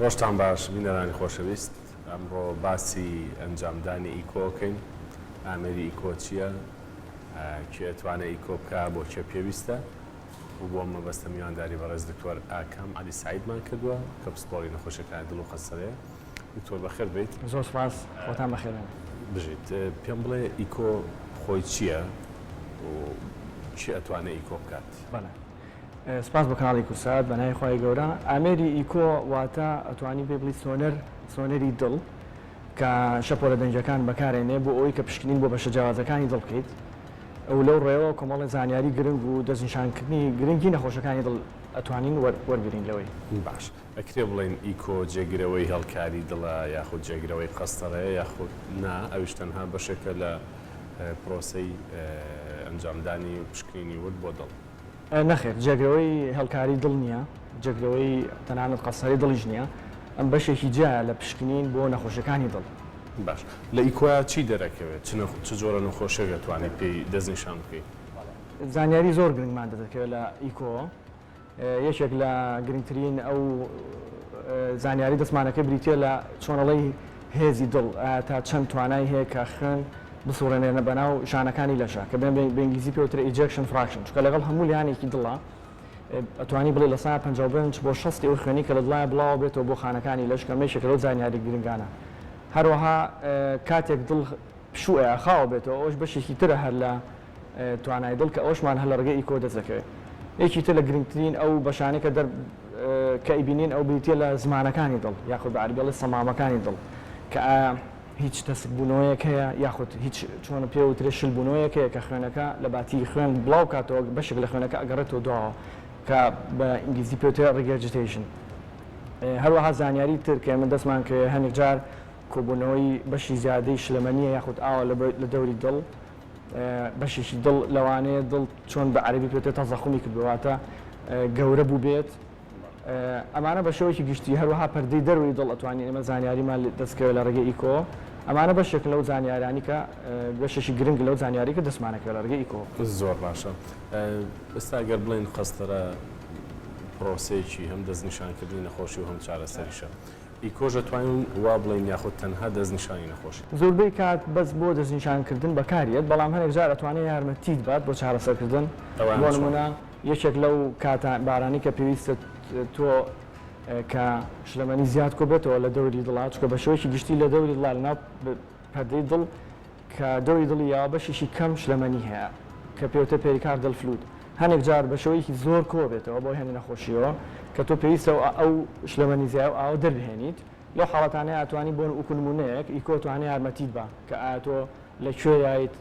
ڕۆژتان باش بینەرانی خۆشەویست ئەمڕۆ باسی ئەنجامدانی ئیکۆکەین ئامێری ئیکۆ چییە کێ ئەتوانێت ئیکۆ بکە بۆ چێ پێویستە و بۆ مەبەستە میوانداری بەڕێز دکتۆر ئاکام عەلی سەعیدمان کردووە کە پسپۆڕی نەخۆشیەکانی دڵ و خەستەرەیە. دکتۆر بەخێر بێیت. زۆر سپاس، خۆتان بەخێر بژیت. پێم بڵێ ئیکۆ خۆی چییە و چی ئەتوانێت ئیکۆ بکات؟ بەڵێ، سپاس بە کاناڵی کورسات بەنای خۆی گەورە. ئامێری ئیکۆ واتە ئەتوانی پێ بڵی سۆنەری دڵ کە شەپۆلە دەنجەکان بەکارێنێ بۆ ئەوەی کە پشکنین بۆ بەشە جیاوازەکانی دڵ بکەیت. ئەو لەو ڕێوە کۆمەڵی زانیاری گرنگ و دەستنیشانکردنی گرنگی نەخۆشەکانی دڵ ئەتوانین وەرگرین لەوەی. باش، ئەکرێ بڵێن ئیکۆ جێگرەوەی هەڵکاری دڵە یاخود جێگرەوەی قەستەڕەیە یاخود نا ئەویش تەنها بەشێکە لە پرۆسەی ئەنجامدانی پشکنینی ورد بۆ دڵ؟ نەخێر، جێگرەوەی هەڵکاری دڵ نییە، جێگرەوەی تەنانەت قەستەڕی دڵیش نییە، ئەم بەشێکی جایە لە پشکنین بۆ نەخۆشیەکانی دڵ. باش، لە ئیکۆیا چی دەرەکەوێت؟ چ جۆرە نەخۆشیێک دەتوانێت پێی دەستنیشان بکەیت؟ زانیاری زۆر گرنگمان دەدەکەوێت لە ئیکۆ. یەکێک لە گرنگترین ئەو زانیاری دەستمانەکە بریتە لە چۆنەڵی هێزی دڵ، تا چەند توانای هەیە کە خوێن بسوڕێنێنە بەناو شانەکانی لەشە کە بێن بە ئینگلیزی پێوترە ئیجەکشن فراکشن، چونکە لەگەڵ هەموو لایەنێکی دڵە ئەتوانی بڵێ لە سایە 55 بۆ 60 ئەو خوێنی کە لە دڵایە بڵاو بێتەوە بۆ خانەکانی لەش کە مێشێک لەو زانیاری گرنگانە. هەروەها کاتێک دڵ پشووە خاوە بێتەوە ئەوش بەشێکی ترە هەر لە توانای دڵ کە ئەوشمان هەر لە ڕێگەی ئیکۆ دەستەکەوێت. یەکی تر لە گرنگترین ئەو بەشانەی کە ئیبینین ئەو بریتە لە زمانەکانی دڵ یاخود بە عەربی سەمامەکانی دڵ کە هیچ تەسکبوونەوەیەک هەیە یاخود هیچ چۆنە پێوترێ شلبوونەوەیەک هەیە کە خوێنەکە لە باتی خوێن بڵاو کاتەوە بەشێک لە خوێنەکە ئەگەڕێتەوە دواوە کە بە ئینگلیزی پێوترێ ریگرجیتیشن. هەروەها زانیاری تر کە ئێمە دەستمان کرد هەندێک جار کۆبوونەوەی بەشی زیادەی شلەمەنیە یاخود ئاوە لە دەوری دڵ، بەشێکی دڵ لەوانەیە دڵ چۆن بە عەربی پێوترێت تەزەخمی کردواتە گەورە بوو بێت. ئەمانە بە شێوەیەکی گشتی هەروەها پەردەی دەروی دڵ ئەتوانین ئێمە زانیاریمان دەستکەوێت لە ڕێگەی ئیکۆ. ئەمانە بەشێک لەو زانیارانی کە بەشێکی گرنگ لەو زانیاری کە دەستمانەکەوێت لە ڕێگەی ئیکۆ. زۆر باشە. ئێستا ئەگەر بڵێن قەستەرە پرۆسەیەکی هەم دەستنیشانکردنی نەخۆشی و هەم چارەسەریشە، ئیکۆژ دەتوانین وا بڵێن یاخود تەنها دەستنیشانی نەخۆشی؟ زۆربەی کات بەس بۆ دەستنیشانکردن بەکارێت، بەڵام هەندێک جار ئەتوانێت یارمەتیت بات بۆ چارەسەرکردن. بۆ نمونە یەکێک لەو کاتە بارانی کە پێویستە تۆ کە شلەمەنی زیاد کۆ بێتەوە لە دەوری دڵا، چونکە بە شێوەیەکی گشتی لە دەوری دڵ لەناو پەردەی دڵ کە دەوری دڵی یا بەشێکی کەم شلەمەنی هەیە کە پێوتە پێریکار دڵفلوود. هەندێک جار بە شێوەیەکی زۆر کۆ بێتەوە بۆ هێنی نەخۆشیەوە کە تۆ پێویستە ئەو شلەمەنی زیاد ئاو دەربهێنیت. لەو حاڵەتانەیە ئەتوانی بۆ ئوکو نمونەیەک ئیکۆ توانێت یارمەتیت بە کە ئایا تۆ لەکوێ یایت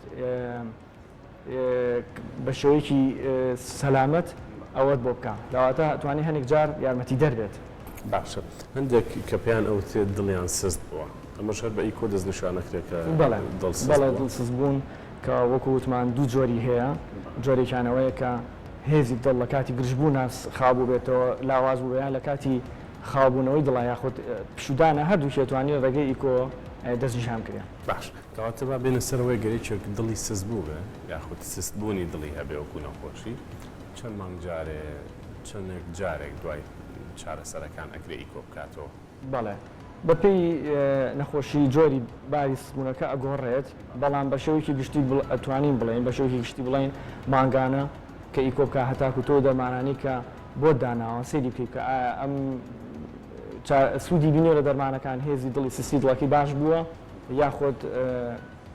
بە شێوەیەکی سەلامەت ئەوەت بۆ بکە، لەواتە توانی هەندێک جار یارمەتی دەربێت. باشە، هەندێک کە پێیان ئەوتێت دڵیان سست بووە، ئەمەش هەر بە ئیکۆ دەستنیشانەکرێت کە بەڵێ دڵسست بوون کە وەکو وتمان دوو جۆری هەیە. جۆرێکیانەوەیە کە هێزی دڵ لە کاتی گرژبوون خابوو بێتەوە لاواز بوو یان لە کاتی خاوبوونەوەی دڵە یاخود پشودانە هەردوو توانێت ڕێگەی ئیکۆ دەستنیشان کرێ. باش، کەواتە با بێنە سەرەوەی گەرێکێک دڵی سست بوو بێ یاخود سستبوونی دڵی هەبێ وەکو نەخۆشی، چەند مانگ جارێ چەندێک جارێک دوای چارەسەرەکان ئەکرێ ئیکۆ بکاتەوە؟ بەڵێ، بەپێی نەخۆشی جۆری باری سستبوونەکە ئەگۆڕێت، بەڵام بە شێوەیەکی گشتی ئەتوانین بڵێن بە شێوەیەکی گشتی بڵێن مانگانە کە ئیکۆ بکە هەتاکو تۆ دەرمانانی کە بۆ داناوە سەیری بکەیت کە ئەم سوودی بینێ لە دەرمانەکان هێزی دڵی سستی دڵەکەی باش بووە یاخود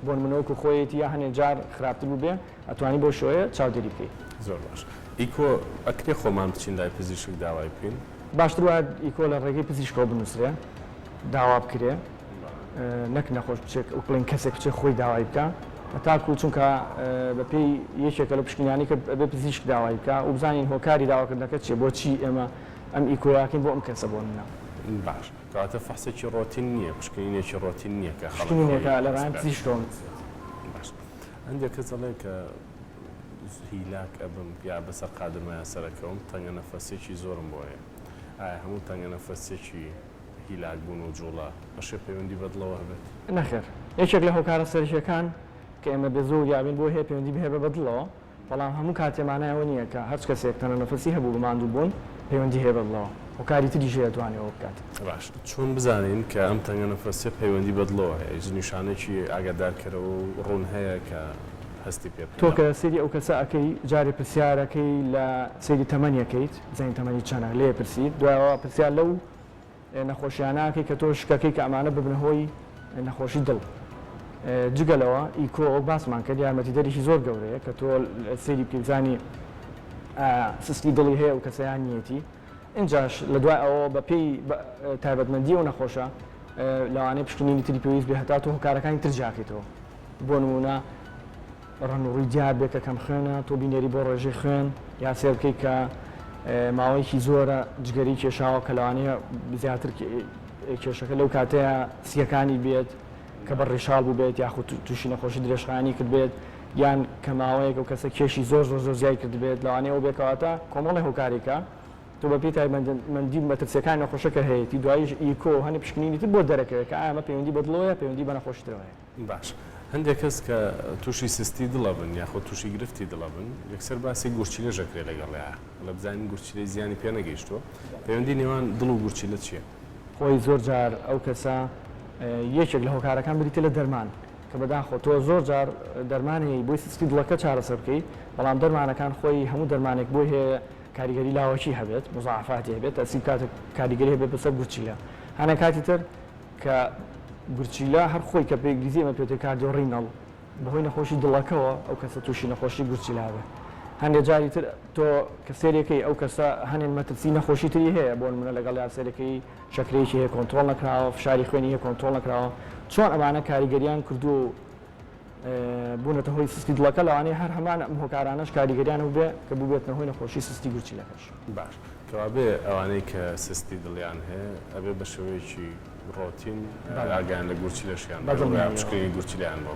بۆ نمونەوەکو خۆیەتی یا هەنێک جار خراپتر بوو بێ ئەتوانی بۆ شۆیە چاودێری بکەیت. زۆر باش. ئیکۆ ئەکرێ خۆمان بچین لای پزیشک داوای بکەین؟ باشتر وایە ئیکۆ لە ڕێگەی پزیشکەوە بنووسرێ، داوا بکرێ، نەک نەخۆش بچێت ئەو بڵێن کەسێک بچێت خۆی داوای بکە، هەتاکو چونکە بەپێی یەکێکە لە پشکنیانی کە بێ پزیشک داوای بکە و بزانین هۆکاری داواکردنەکە چێ بۆچی ئێمە ئەم ئیکۆیاکەین بۆ ئەم کەسە بۆ منە. باش، کەواتە فەحسێکی ڕۆتین نییە، پشکنینێکی ڕۆتین نییە کە پشکنینێکە لە ڕایان پزیشکەوە. باش، هەندێک کەس دەڵێن کە هیلاک ئەبم یا بەسەر قادمایە سەرەکەوم تەنگە نەفەسێکی زۆرم بۆ هەیە. ئایا هەموو تەنگە نەفەسێکی هیلاک بوون و جوڵە بەشێ پەیوەندی بەدڵەوە هەبێت؟ نەخێر، یەکێک لە هۆکارە سەرشیەکان کە ئێمە بێ زۆر یابین بۆ هەیە پەیوەندی بهێ بەدڵەوە، بەڵام هەموو کاتێمانایەوە نییە کە هەر کەسێک تەنە نەفەسی هەبوو بماندوو بوون پەیوەندی هەیە بەدڵەوە. هۆکاری تریش دەتوانێت بکات. باش چۆن بزانین کە ئەم تەنگە نەفەسیە پەیوەندی بەدڵەوە هەیە هیچ نیشانێکی ئاگادارکەرەوە و ڕوون هەیە کە هەستی پێ تۆ کە سێری ئەو کەسە ئەەکەی جارێ پرسیارەکەی لە سێری تەمەنیەکەیت زین تەمەنی چەنە لێ پرسیت دوایەوە پرسیار لەو نەخۆشیانەکەی کە تۆ شکەکەی کە ئەمانە ببنە هۆی نەخۆشی دڵ. جگەلەوە ئیکۆ ئەو باسمان کرد یارمەتیدەرێکی زۆر گەورەیە کە تۆ سێری بکەیزانی سستی دڵی هەیە و کەسەیان نیەتی اینجاش لە دوای ئەوە بە پێی تایبەتمەندی و نەخۆشە لەوانەیە پشکنینی تری پێویست بێ هەتا تۆ هۆکارەکانی ترجاکەیتەوە بۆ نمونە ڕەنوڕی دیار بێت کە کەم خوێنە تۆ بینێری بۆ ڕێژەی خوێن یا سێر بکەیت کە ماوەیەکی زۆرە جگەری کێشاوە کە لەوانەیە زیاتر کێشەکە لەو کاتەیە سیەکانی بێت کە بە ڕێشاڵ بوو بێت یاخود تووشی نەخۆشی درێژخانی کرد بێت یان کە ماوەیەک و کەسە کێشی زۆر زیای کرد بێت لەوانەیە ئەو بێکەواتە کۆمەڵی هۆکارێکە تۆ بە پێی تایبەتمەندی مەترسیەکانی نەخۆشەکە هەیەی دوایش ئیکۆ هەنی پشکنینی تر بۆ دەرەکەوێت کە ئامە پەیوەندی بەدڵەوەیە پەیوەندی بە نەخۆشترەوەیە. باش هەندێک کەس کە تووشی سستی دڵە بن یاخۆ تووشی گرفتی دڵە بن یەکسەر باسی گورچیلە ژەکرێ لەگەڵیە لە بزانین گورچیلەی زیانی پێ نەگەیشتووە پەیوەندی نێوان دڵ و گورچیلە چییە؟ خۆی زۆر جار ئەو کەسە یەکێک لە هۆکارەکان بریتە لە دەرمان کە بەداخۆ تۆ زۆر جار دەرمانی بۆی سستی دڵەکە چارەسەر بکەیت بەڵام دەرمانەکان خۆی هەموو دەرمانێک بۆ هەیە کاریگەری لاوەکی هەبێت مزعفاتی هەبێت ئەسی کاتە کاریگەری هەبێت بەسەر گورچیلە هەنە کاتی تر کە گورچیلە هەر خۆی کە پێگریزی ئەمە پێوتێت کاردیۆڕینەڵ بەهۆی نەخۆشی دڵەکەەوە ئەو کەسە تووشی نەخۆشی گورچیلا بێت هەندێک جاری تر تۆ کە سێرێکەی ئەو کەسە هەنێن مەترسی نەخۆشی تری هەیە بۆ منە لەگەڵ یا سێرەکەی شەکرەیەکی هەیە کۆنتترۆل نەکراوە فشاری خوێنی هەیە کۆنتترۆل نەکراوە چۆن ئەمانە کاریگەریان کردو و بوونەتە هۆی سستی دڵەکە لەوانەیە هەر هەمان ئەم هۆکارانەش کاریگەریان بێ کە ببێتە هۆی نەخۆشی سستی گورچیلەکەش. باش کەوابێ ئەوانەی کە سستی دڵیان هەیە ئەبێ بە شێوەیەکی ڕۆتین ئاگیان لە گورچیلەشیان پشکنی گورچیلیان بۆ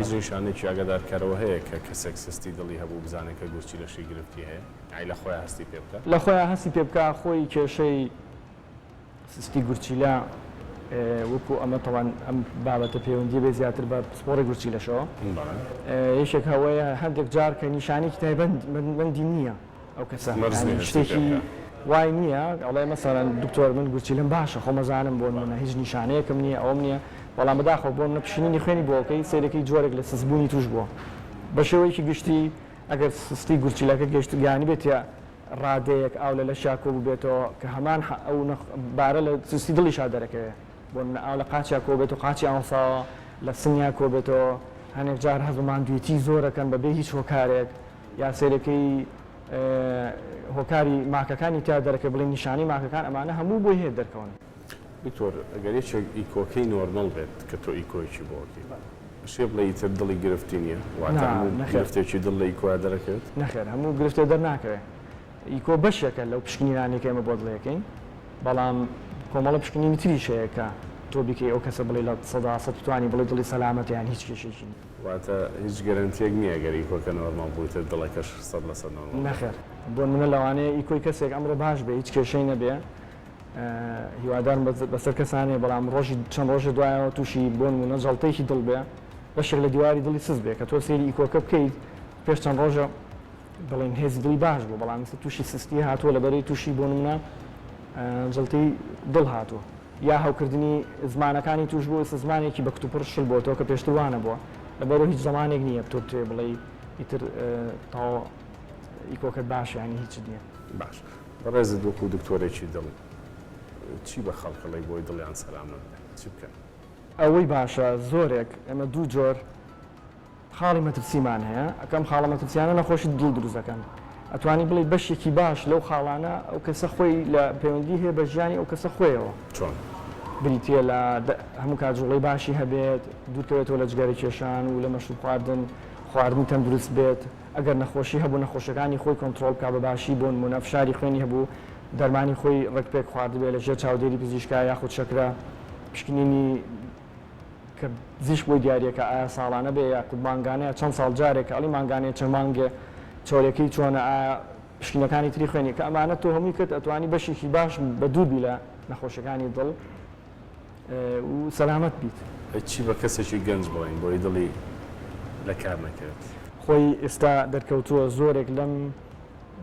هیچ نیشانێکی ئاگادارکەرەوە هەیە کە کەسێک سستی دڵی هەبوو بزانێت کە گورچیلەشی گرفتی هەیە ئای لە خۆیان هەستی پێ بکات لە خۆیان هەستی پێ بکە خۆی کێشەی سستی گورچیلە وەکو ئەمە تەوان ئەم بابەتە پەیوەندی بێ زیاتر بە پسپۆڕی گورچیلەشەوە یەکێک هەوەیە هەندێک جار کە نیشانێکی تایبەتمەندی نییە ئەو کەسە شتێکی وای نییە ئەڵێ مەسەڵەن دکتۆر من گورچیلم باشە خۆمەزانم بۆ منە هیچ نیشانەیەکم نییە ئەوم نییە بەڵام بەداخۆ بۆ منە پشینینی خوێنی بۆکەی سێرەکەی جۆرێک لە سسبوونی توش بووە بە شێوەیەکی گشتی ئەگەر سستی گورچیلەکە گەیشتگیانی بێت ڕادەیەک ئاو لە شاکۆ بێتەوە کە هەمان ئەو بارە لە سستی دڵیشا دەرەکەوێت بۆ من ئاو لە قاچیا کۆ بێت و قاچی ئاوساوە لە سنیا کۆ بێتەوە هەنێک جار هەزمان دوێتی زۆرەکەن بەبێ هیچ هۆکارێک یا سێرەکەی هۆکاری ماکەکانی تا دەرەکە بڵێ نیشانی ماکەکان ئەمانە هەموو بۆی هەیە دەرکەون. دکتۆر ئەگەر یەکێک ئیکۆکەی نۆرمەڵ بێت کە تۆ ئیکۆیکی بۆکی شێ بڵێ ئیتر دڵی گرفتی نییە گرفتێکی دڵ لە ئیکۆیا دەرەکەوێت نەخێر هەموو گرفتێ دەرناکەوێت ئیکۆ بەشێکە لەو پشکنینانێکی ئێمە بۆ دڵەکەین بەڵام کۆمەڵە پشکنینی تریش هەیە کە تۆ بیکەی ئەو کەسە بڵێ لە سەدا سەد توانی بڵێ دڵی سەلامەت یان هیچ کێشێکی واتە هیچ گەرانتیەک نییە گەر ئیکۆکە نۆرمال بوویتە دڵەکەش 100% نۆرمال نەخێر بۆ منە لەوانەیە ئیکۆی کەسێک ئەمڕۆ باش بێ هیچ کێشەی نەبێ هیوادارم بەسەر کەسانێ بەڵام ڕۆژی چەند ڕۆژە دوایەوە تووشی بۆ نمونە جەڵتەیەکی دڵ بێ بەشێک لە دیواری دڵی سز بێ کە تۆ سێری ئیکۆکە بکەیت پێش چەند ڕۆژە بڵێن هێزی دڵی باش بوو بەڵام تووشی سستی هاتووە لەبەرەی تووشی بۆ نمونە جەڵتەی دڵ هاتووە یا هەوکردنی زمانەکانی توش بوو زمانێکی بە کتوپڕ شل بۆ تۆ کە پێشتروانە بووە لەبەرەوە هیچ زمانێک نییە تۆ تێ بڵێ ئیتر تاوە ئیکۆکەت باشە ینی هیچ نییە. باش بەڕێزت وەکو دکتۆرێکی دڵ چی بە خەڵکەڵی بۆی دڵیان سەلامت چی بکەن؟ ئەوەی باشە زۆرێک ئەمە دوو جۆر خاڵی مەترسیمان هەیە ئەەکەم خاڵە مەترسیانە نەخۆشی دڵ دروستەکەن ئەتوانی بڵێ بەشێکی باش لەو خاڵانە ئەو کەسە خۆی لە پەیوەندی هەیە بە ژیانی ئەو کەسە خۆیەوە چۆن بریتە لە هەموو کاتژوڵی باشی هەبێت دوورکەوێتەوە لە جگەری کێشان و لە مەشروب خواردنی تەندروست بێت ئەگەر نەخۆشی هەبوو نەخۆشەکانی خۆی کۆنتترۆل کا بە باشی بۆ نمونە فشاری خوێنی هەبوو دەرمانی خۆی ڕێکپێک خواردبێت لە ژێر چاودێری پزیشکا یاخود شەکرە پشکنینی کە زیش بۆی دیارەکە ئایا ساڵانە بێ یا مانگانەیە چەند ساڵ جارێک ئەڵی مانگانەیە چەند مانگێ چۆلەکەی چۆنە ئایا پشکنەکانی تری خوێنی کە ئەمانە تۆ هەمووی کرد ئەتوانی بەشێکی باش بە دووبی لە نەخۆشەکانی دڵ و سەلامەت بیت. چی بە کەسێکی گەنج بڵین بۆی دڵی لە کار نەکرێت خۆی ئێستا دەرکەوتووە زۆرێک لەم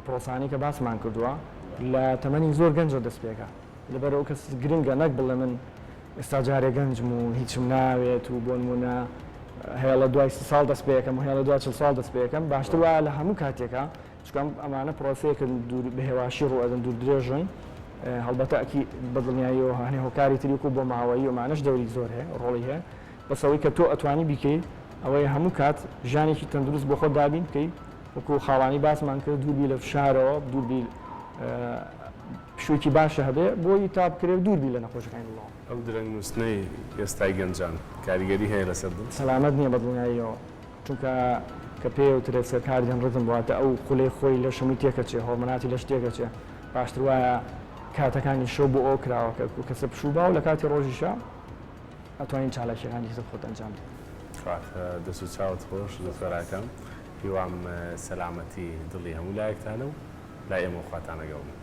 پرۆسانی کە باسمان کردووە لە تەمەنی زۆر گەنجە دەست پێەکە لەبەر ئەو کەس گرنگە نەک بڵێ من ئێستا جارێ گەنجم و هیچم ناوێت و بۆ نمونە هێڵە دوای 30 ساڵ دەست پێەکەم و هێڵە دوای 40 ساڵ دەست پێەکەم باشتر وایە لە هەموو کاتێکە چکەم ئەمانە پرۆسەیەکە بە هێواشی ڕوئەدەن دوور درێژن هەڵبەتە ئەکی بەدڵنیاییەوە هەنێ هۆکاری تریک و بۆ ماوەیی و مانەش دەوری زۆر هەیە ڕۆڵی هەیە بەسەوەی کە تۆ ئەتوانی بیکەیت ئەوەی هەموو کات ژانێکی تەندروست بۆ خۆت دابین بکەیت وەکو خاڵانی باسمان کرد دووربی لە فشارەوە دووربی پشوویکی باشە هەبێ بۆی تا بکرێت دووربی لە نەخۆشەکانی دڵەوە ئەو درەنگ نووسنەی ئێستای گەنجان کاریگەری هەیە لەسەر دڵ سەلامەت نییە بەدڵنیاییەوە چونکە کە پێوترێت سەرکاری هەنڕزم بواتە ئەو خولەی خۆی لە شەمی تێکەچێ هۆرمەناتی لە شتێکەچێ باشتر وایە کاتەکانی شەو بۆ ئەو کراوە کە کەسە پشوو و لە کاتی ڕۆژیشە ئەتوانین چالاکیەکانی تر خۆت ئەنجام بدەیت. دەست و چاوت خۆش دکتۆراکەم هیوام سەلامەتی دڵی هەموو لایەکتانە و لای ئێمە خواتانەگەڵن.